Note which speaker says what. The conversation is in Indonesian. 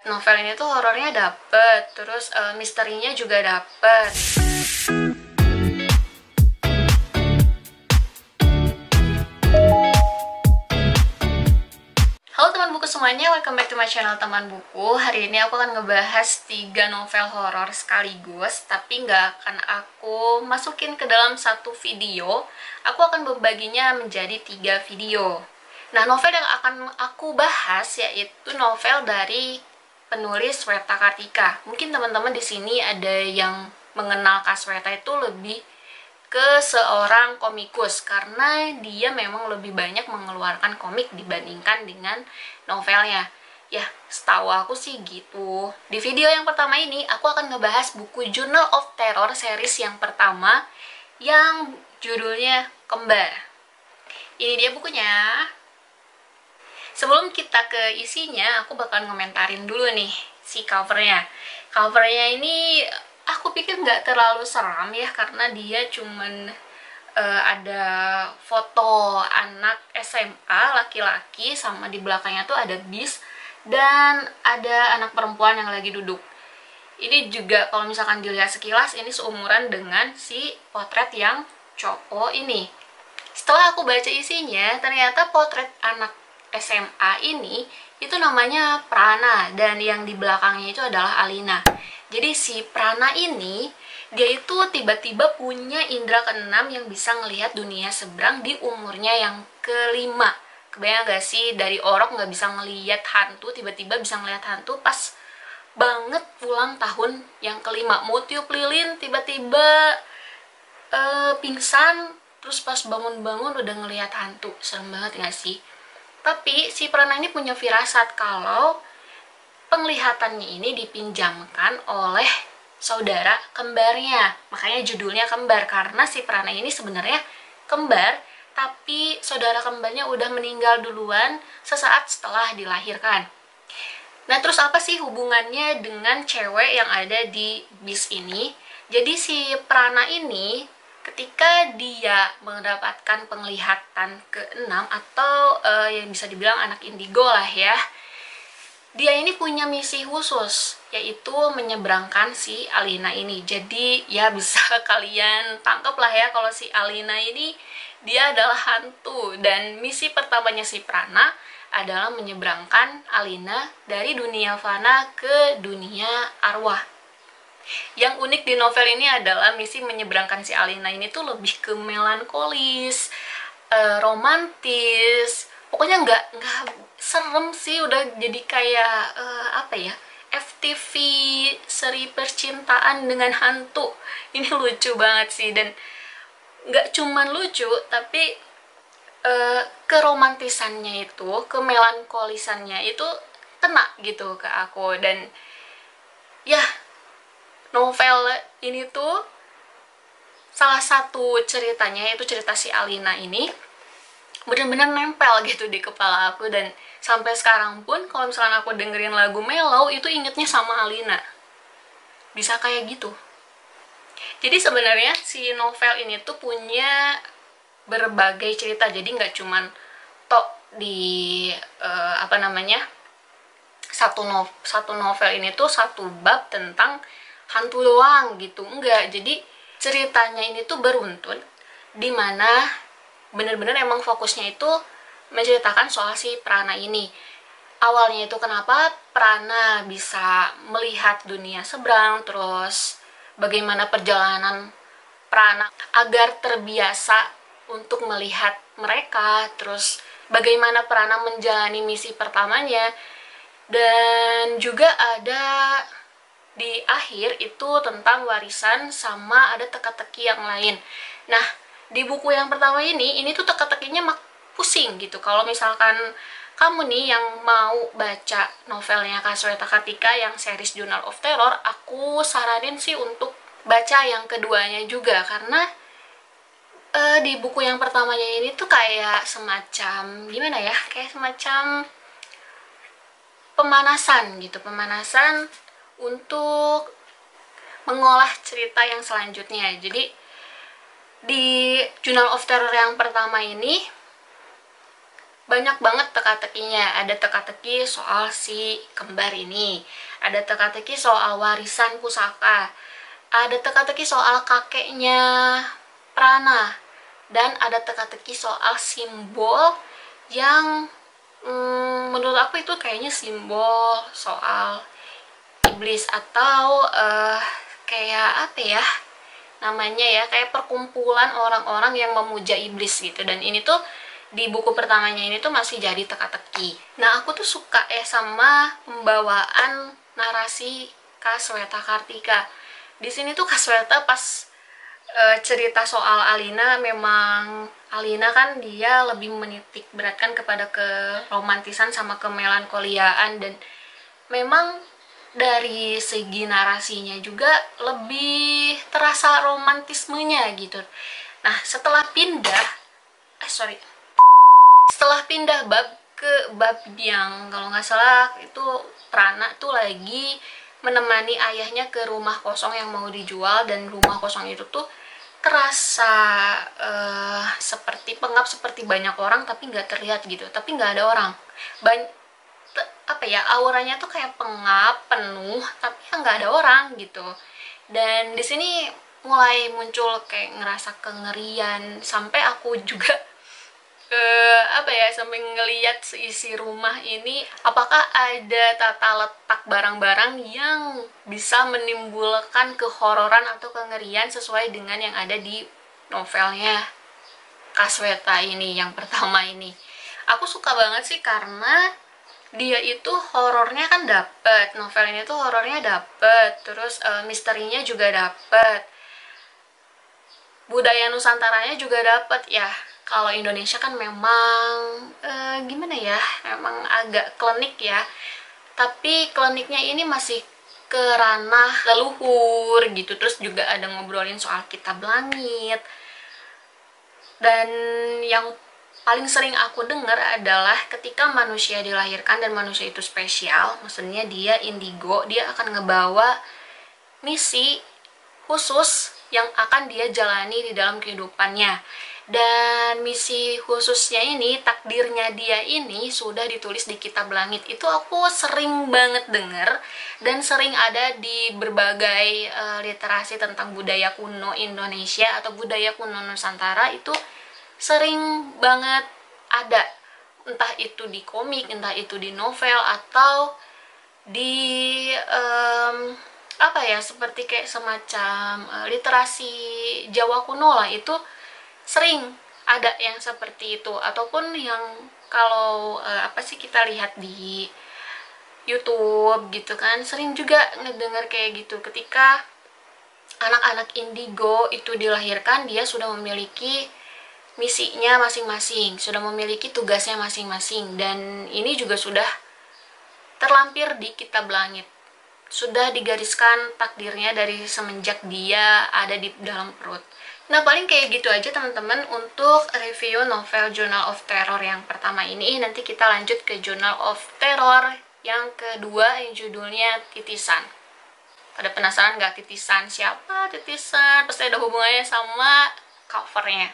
Speaker 1: Novel ini tuh horornya dapet, terus misterinya juga dapet. Halo teman buku semuanya, welcome back to my channel Teman Buku. Hari ini aku akan ngebahas 3 novel horor sekaligus, tapi nggak akan aku masukin ke dalam satu video. Aku akan membaginya menjadi 3 video. Nah, novel yang akan aku bahas yaitu novel dari penulis Sweta Kartika. Mungkin teman-teman di sini ada yang mengenal Kak Sweta itu lebih ke seorang komikus karena dia memang lebih banyak mengeluarkan komik dibandingkan dengan novelnya. Ya, setahu aku sih gitu. Di video yang pertama ini aku akan ngebahas buku Journal of Terror series yang pertama yang judulnya Kembar. Ini dia bukunya. Sebelum kita ke isinya, aku bakal ngomentarin dulu nih si covernya. Covernya ini aku pikir nggak terlalu seram ya, karena dia cuman ada foto anak SMA laki-laki, sama di belakangnya tuh ada bis, dan ada anak perempuan yang lagi duduk. Ini juga kalau misalkan dilihat sekilas, ini seumuran dengan si potret yang cowok ini. Setelah aku baca isinya, ternyata potret anak SMA ini itu namanya Prana, dan yang di belakangnya itu adalah Alina. Jadi si Prana ini dia itu tiba-tiba punya indera keenam yang bisa ngelihat dunia seberang di umurnya yang kelima. Kebayang gak sih, dari orok nggak bisa ngelihat hantu, tiba-tiba bisa ngelihat hantu pas banget ulang tahun yang kelima. Mau tiup lilin, tiba-tiba pingsan, terus pas bangun-bangun udah ngelihat hantu. Serem banget gak sih? Tapi si Prana ini punya firasat kalau penglihatannya ini dipinjamkan oleh saudara kembarnya. Makanya judulnya Kembar, karena si Prana ini sebenarnya kembar, tapi saudara kembarnya udah meninggal duluan sesaat setelah dilahirkan. Nah, terus apa sih hubungannya dengan cewek yang ada di bis ini? Jadi si Prana ini ketika dia mendapatkan penglihatan keenam atau yang bisa dibilang anak indigo lah ya, dia ini punya misi khusus, yaitu menyeberangkan si Alina ini. Jadi ya bisa kalian tangkap lah ya kalau si Alina ini dia adalah hantu, dan misi pertamanya si Prana adalah menyeberangkan Alina dari dunia fana ke dunia arwah. Yang unik di novel ini adalah misi menyeberangkan si Alina ini tuh lebih ke melankolis, romantis, pokoknya nggak serem sih, udah jadi kayak apa ya, FTV seri percintaan dengan hantu. Ini lucu banget sih, dan nggak cuman lucu tapi keromantisannya itu, kemelankolisannya itu kena gitu ke aku. Dan ya, novel ini tuh salah satu ceritanya, yaitu cerita si Alina ini bener-bener nempel gitu di kepala aku, dan sampai sekarang pun kalau misalkan aku dengerin lagu mellow itu ingetnya sama Alina, bisa kayak gitu. Jadi sebenarnya si novel ini tuh punya berbagai cerita, jadi nggak cuman tok di apa namanya, satu novel ini tuh satu bab tentang hantu doang gitu, enggak. Jadi ceritanya ini tuh beruntun, dimana bener-bener emang fokusnya itu menceritakan soal si Prana ini. Awalnya itu kenapa Prana bisa melihat dunia seberang, terus bagaimana perjalanan Prana agar terbiasa untuk melihat mereka, terus bagaimana Prana menjalani misi pertamanya, dan juga ada di akhir itu tentang warisan, sama ada teka-teki yang lain. Nah, di buku yang pertama ini tuh teka-tekinya pusing gitu. Kalau misalkan kamu nih yang mau baca novelnya Kak Sweta Kartika yang series Journal of Terror, aku saranin sih untuk baca yang keduanya juga, karena di buku yang pertamanya ini tuh kayak semacam gimana ya, kayak semacam pemanasan gitu, pemanasan untuk mengolah cerita yang selanjutnya. Jadi di Journal of Terror yang pertama ini banyak banget teka-tekinya. Ada teka-teki soal si kembar ini, ada teka-teki soal warisan pusaka, ada teka-teki soal kakeknya Prana, dan ada teka-teki soal simbol yang menurut aku itu kayaknya simbol soal iblis atau kayak apa ya namanya ya, kayak perkumpulan orang-orang yang memuja iblis gitu. Dan ini tuh di buku pertamanya ini tuh masih jadi teka-teki. Nah, aku tuh suka sama pembawaan narasi Kasweta Kartika. Di sini tuh Kasweta pas cerita soal Alina, memang Alina kan dia lebih menitik beratkan kepada keromantisan sama kemelankoliaan, dan memang dari segi narasinya juga lebih terasa romantismenya gitu. Nah, setelah pindah bab ke bab yang kalau nggak salah itu Prana tuh lagi menemani ayahnya ke rumah kosong yang mau dijual, dan rumah kosong itu tuh terasa seperti pengap, seperti banyak orang tapi nggak terlihat gitu, tapi nggak ada orang. Apa ya, auranya tuh kayak pengap, penuh, tapi nggak ada orang gitu. Dan di sini mulai muncul kayak ngerasa kengerian, sampai aku juga apa ya, sampai ngeliat seisi rumah ini apakah ada tata letak barang-barang yang bisa menimbulkan kehororan atau kengerian sesuai dengan yang ada di novelnya Kasweta ini yang pertama ini. Aku suka banget sih karena dia itu horornya kan dapet, novel ini tuh horornya dapet, terus misterinya juga dapet, budaya Nusantaranya juga dapet ya. Kalau Indonesia kan memang gimana ya, memang agak klinik ya, tapi kliniknya ini masih ke ranah leluhur gitu. Terus juga ada ngobrolin soal kitab langit, dan yang paling sering aku dengar adalah ketika manusia dilahirkan dan manusia itu spesial, maksudnya dia indigo, dia akan ngebawa misi khusus yang akan dia jalani di dalam kehidupannya. Dan misi khususnya ini, takdirnya dia ini sudah ditulis di kitab langit. Itu aku sering banget denger dan sering ada di berbagai literasi tentang budaya kuno Indonesia atau budaya kuno Nusantara. Itu sering banget ada, entah itu di komik, entah itu di novel, atau di apa ya, seperti kayak semacam literasi Jawa kuno lah, itu sering ada yang seperti itu. Ataupun yang kalau apa sih, kita lihat di YouTube gitu kan, sering juga ngedengar kayak gitu, ketika anak-anak indigo itu dilahirkan, dia sudah memiliki misinya masing-masing, sudah memiliki tugasnya masing-masing, dan ini juga sudah terlampir di kitab langit, sudah digariskan takdirnya dari semenjak dia ada di dalam perut. Nah, paling kayak gitu aja teman-teman untuk review novel Journal of Terror yang pertama ini. Nanti kita lanjut ke Journal of Terror yang kedua yang judulnya Titisan. Pada penasaran nggak Titisan siapa? Titisan pasti ada hubungannya sama covernya.